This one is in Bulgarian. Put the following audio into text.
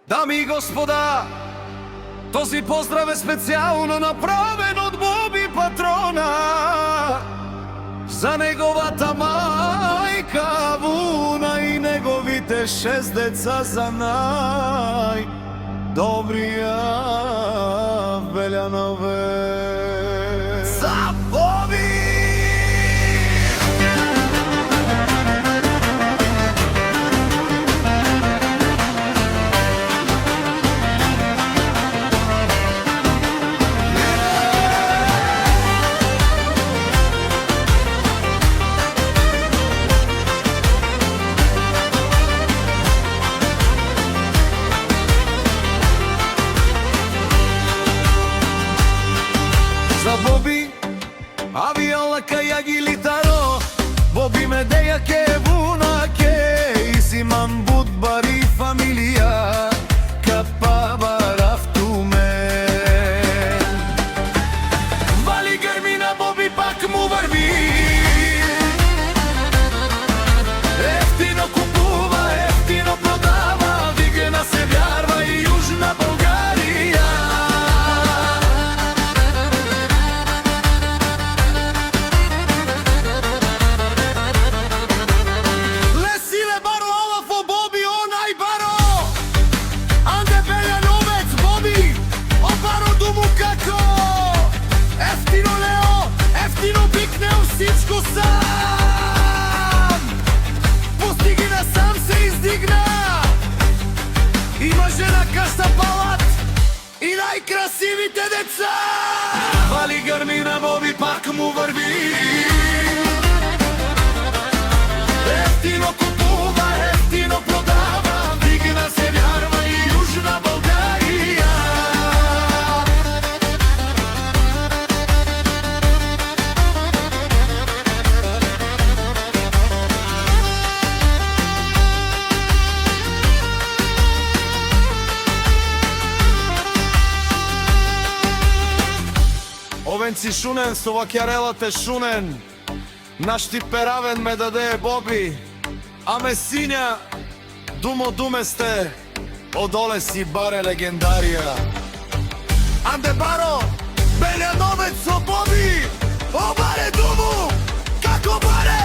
Дами и господа, този поздрав е специално направен от Боби Патрона за неговата майка Вуна и неговите 6 деца, за най-добрия Беляновец. За Боби! За Боби, авиала каја ги литаро, Боби ме деја ке Вуна ке, и си мамбут бари фамилија, капа барафтумен. Вали гермина, Боби пак му върви, ефтино купува, ефтино продава, Вигена се вярва и Южна Българија. Всичко сам постиги, насам се издигна. Има жена, къща, палат и най-красивите деца. Вали гърмина, Боби пак му върви, ефтино купува, ефтино продава, Вигена се вярва и Южна България. Овенци шунен, со вакјарелате шунен, наш ти перавен ме даде Боби, а ме сиња, думо думе сте, одоле си баре легендарија. Анде баро, Беляновец со Боби, обаре думу, како баре!